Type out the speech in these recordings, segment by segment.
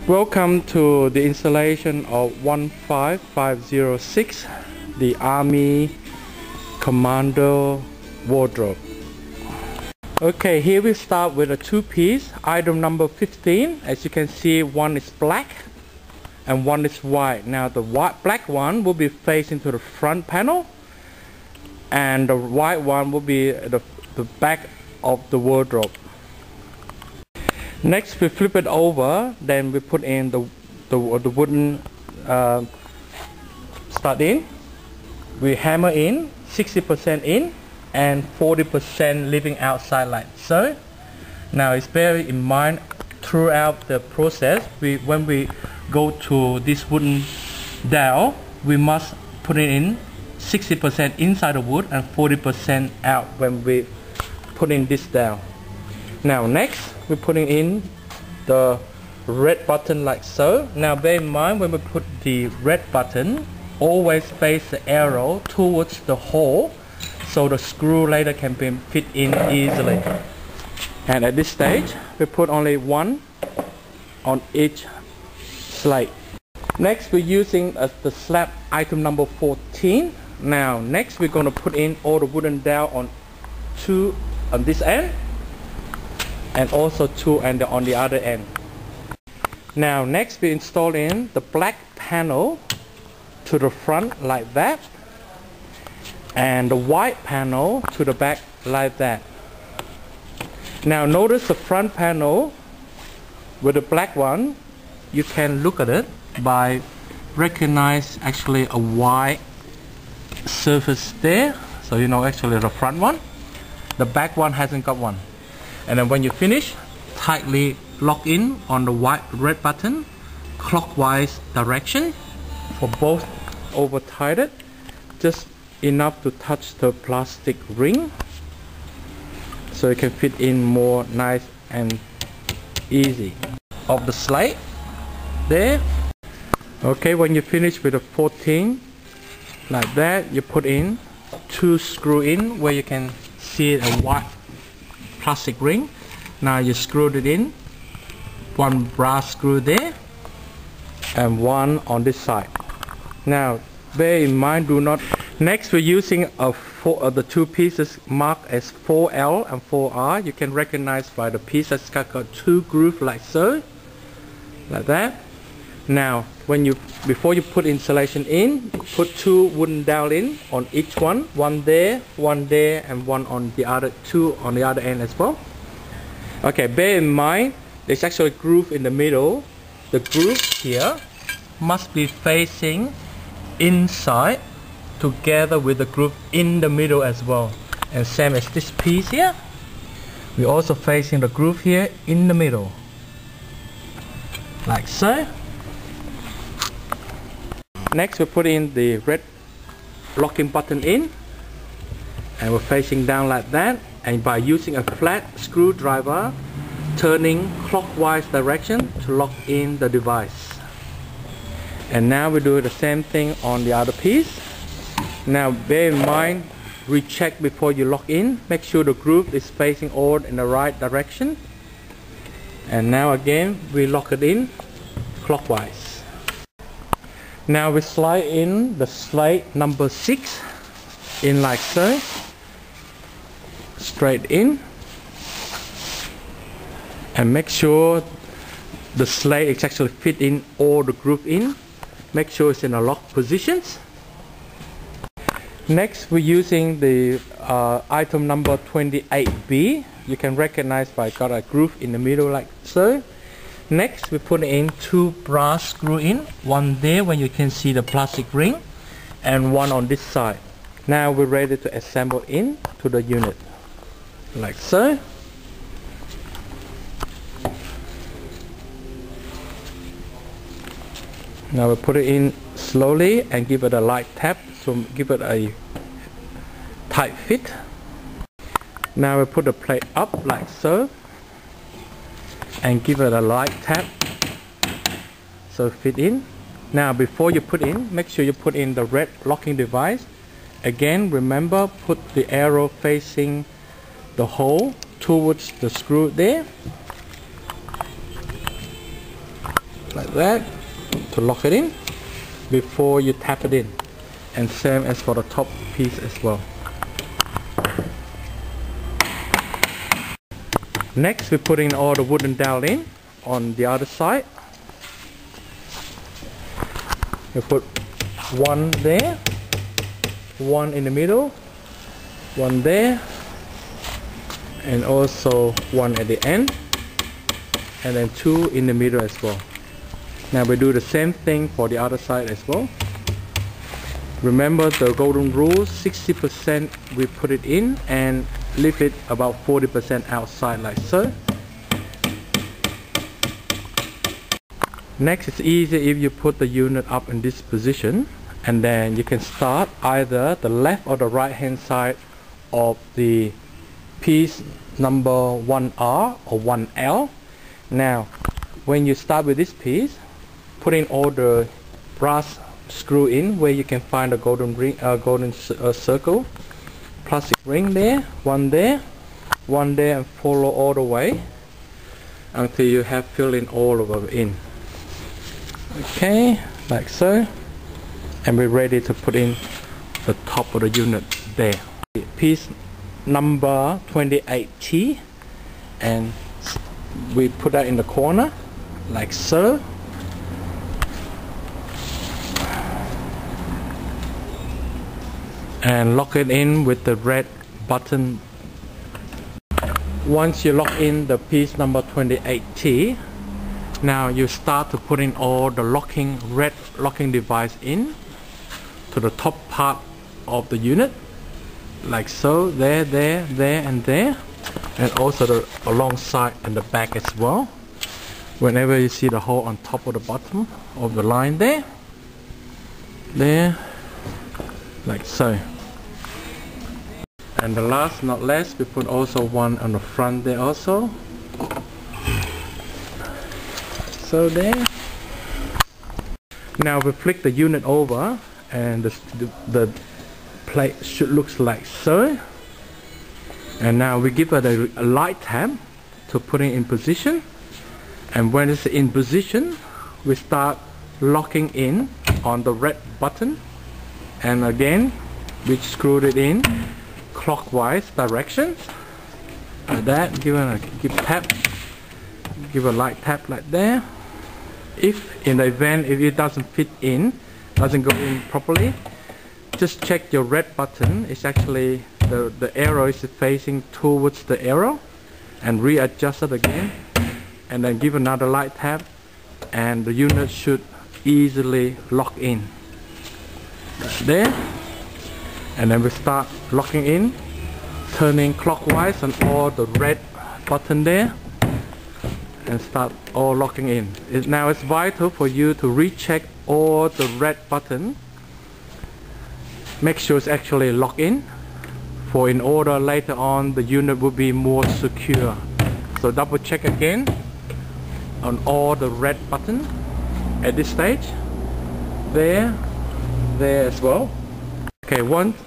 Welcome to the installation of 15506, the Army Commando wardrobe. Okay, here we start with a two-piece, item number 15. As you can see, one is black and one is white. Now the black one will be facing to the front panel, and the white one will be the back of the wardrobe. Next, we flip it over, then we put in the wooden stud in. We hammer in 60% in and 40% leaving outside like so. Now it's very in mind throughout the process, when we go to this wooden dowel, we must put it in 60% inside the wood and 40% out when we put in this dowel. Now next, we're putting in the red button like so. Now bear in mind, when we put the red button, always face the arrow towards the hole so the screw later can be fit in easily. And at this stage, we put only one on each slide. Next, we're using the slab item number 14. Now next, we're going to put in all the wooden dowel on this end, and also two and on the other end. Now next, we install in the black panel to the front like that, and the white panel to the back like that. Now notice the front panel with the black one, you can look at it by recognize actually a white surface there, so you know actually the front one. The back one hasn't got one. And then when you finish, tightly lock in on the red button clockwise direction for both. Over tight it just enough to touch the plastic ring so it can fit in more nice and easy of the slide there. Okay, when you finish with the 14 like that, you put in two screw in where you can see a white plastic ring. Now you screwed it in, one brass screw there and one on this side. Now bear in mind, do not. Next, we're using the two pieces marked as 4L and 4R. You can recognize by the piece that's got two grooves like so, like that. Now before you put insulation in, put two wooden dowel in on each one there, and one on the other, two on the other end as well. Okay, bear in mind there's actually a groove in the middle. The groove here must be facing inside together with the groove in the middle as well, and same as this piece here, we're also facing the groove here in the middle like so. Next, we put in the red locking button in, and we're facing down like that, and by using a flat screwdriver turning clockwise direction to lock in the device. And now we do the same thing on the other piece. Now bear in mind, recheck before you lock in, make sure the groove is facing all in the right direction, and now again we lock it in clockwise. Now we slide in the slide number 6 in like so, straight in, and make sure the slide is actually fit in all the groove in. Make sure it's in a lock positions. Next, we're using the item number 28B. You can recognize by got a groove in the middle like so. Next, we put in two brass screw in, one there when you can see the plastic ring, and one on this side. Now we're ready to assemble in to the unit like so. Now we put it in slowly and give it a light tap, so give it a tight fit. Now we put the plate up like so and give it a light tap so fit in. Now before you put in, make sure you put in the red locking device. Again, remember, put the arrow facing the hole towards the screw there. like that to lock it in before you tap it in, and same as for the top piece as well. Next, we're putting all the wooden dowel in on the other side. We put one there, one in the middle, one there, and also one at the end, and then two in the middle as well. Now we do the same thing for the other side as well. Remember the golden rule, 60% we put it in and leave it about 40% outside like so. Next, it's easy if you put the unit up in this position, and then you can start either the left or the right hand side of the piece number 1R or 1L. Now when you start with this piece, putting all the brass screw in where you can find a golden ring, circle, plastic ring there, one there, and follow all the way until you have filled in all of them in. Okay, like so, and we're ready to put in the top of the unit there. Piece number 28T, and we put that in the corner like so. And lock it in with the red button. Once you lock in the piece number 28T, now you start to put in all the red locking device in to the top part of the unit, like so, there, and there, and also alongside and the back as well. Whenever you see the hole on top of the bottom of the line there, like so. And the last not less, we put also one on the front there also. So there. Now we flick the unit over, and the plate should look like so. And now we give it a light tap to put it in position. And when it's in position, we start locking in on the red button. And again, we screwed it in clockwise direction. Like that, give a light tap like there. If in the event if it doesn't fit in, doesn't go in properly, just check your red button. It's actually the arrow is facing towards the arrow, and readjust it again, and then give another light tap, and the unit should easily lock in. There, and then we start locking in, turning clockwise on all the red button there, and start all locking in. Now it's vital for you to recheck all the red button, make sure it's actually locked in, for in order later on the unit will be more secure. So double check again on all the red button at this stage, there as well.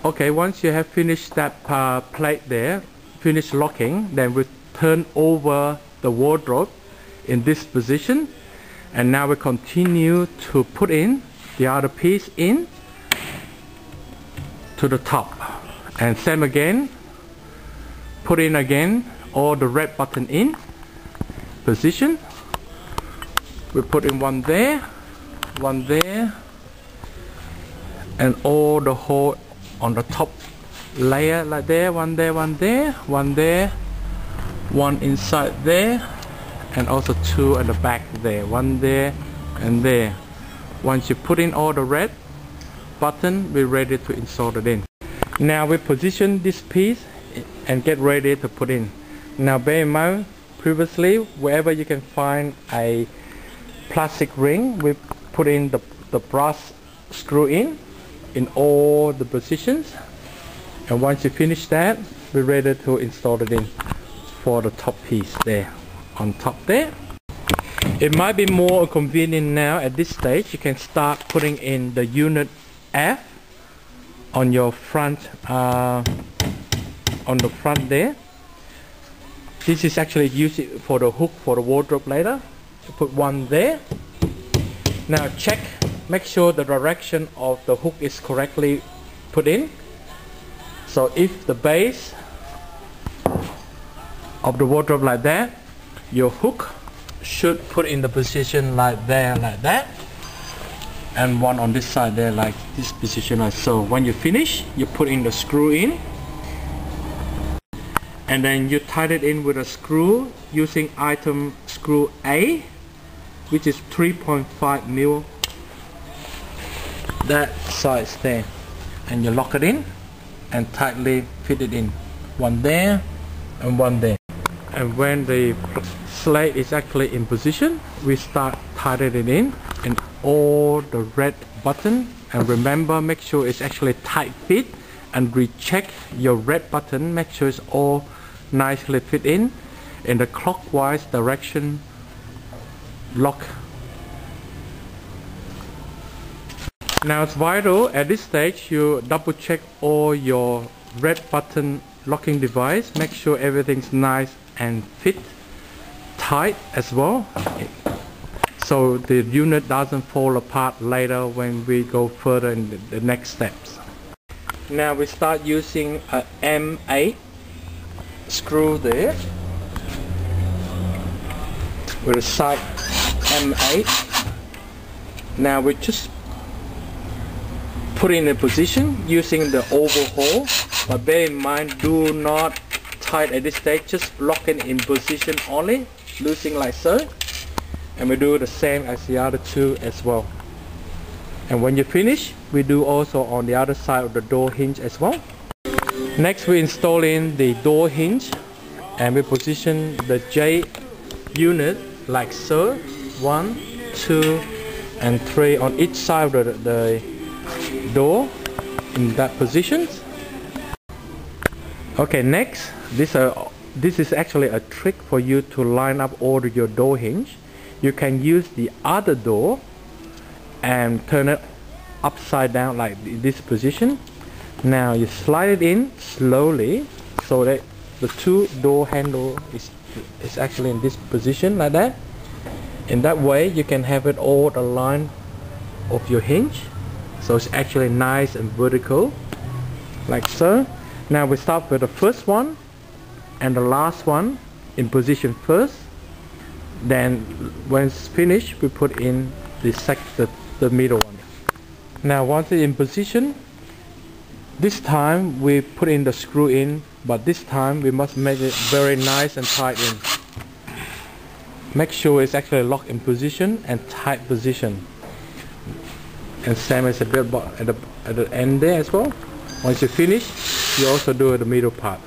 Okay, once you have finished that plate there, finished locking, then we turn over the wardrobe in this position, and now we continue to put in the other piece in to the top, and same again, put in again all the red button in position. We put in one there, and all the hole on the top layer like there, one there, one inside there, and also two at the back there, one there and there. Once you put in all the red button, we're ready to install it in. Now we position this piece and get ready to put in. Now bear in mind, previously wherever you can find a plastic ring, we put in the brass screw in all the positions, and once you finish that, we're ready to install it in for the top piece there on top there. It might be more convenient now at this stage. You can start putting in the unit F on your front, on the front there. This is actually used for the hook for the wardrobe later. You put one there, Now check, make sure the direction of the hook is correctly put in. So if the base of the wardrobe like that, your hook should put in the position like there, like that, and one on this side there, like this position, like so. When you finish, you put in the screw in, and then you tighten it in with a screw using item screw A, which is 3.5 mil, that size there, and you lock it in and tightly fit it in, one there and one there. And when the slate is actually in position, we start tightening it in, and all the red button, and remember, make sure it's actually tight fit, and recheck your red button, make sure it's all nicely fit in the clockwise direction lock. Now it's vital at this stage you double check all your red button locking device, make sure everything's nice and fit tight as well, so the unit doesn't fall apart later when we go further in the next steps. Now we start using a M8 screw there with a side M8. Now we just put in a position using the oval hole, but bear in mind, do not tight at this stage, just lock it in position only, loosening like so, and we do the same as the other two as well. And when you finish, we do also on the other side of the door hinge as well. Next we install in the door hinge, and we position the J unit like so, 1, 2 and 3 on each side of the door in that position. Okay, next, this is actually a trick for you to line up all your door hinge. You can use the other door and turn it upside down like this position. Now you slide it in slowly so that the two door handle is actually in this position like that. In that way you can have it all aligned of your hinge, so it's actually nice and vertical like so. Now we start with the first one and the last one in position first, then when it's finished we put in the middle one. Now once it's in position, this time we put in the screw in, but this time we must make it very nice and tight in. Make sure it's actually locked in position and tight position, and same as the belt at the end there as well. Once you finish, you also do the middle part.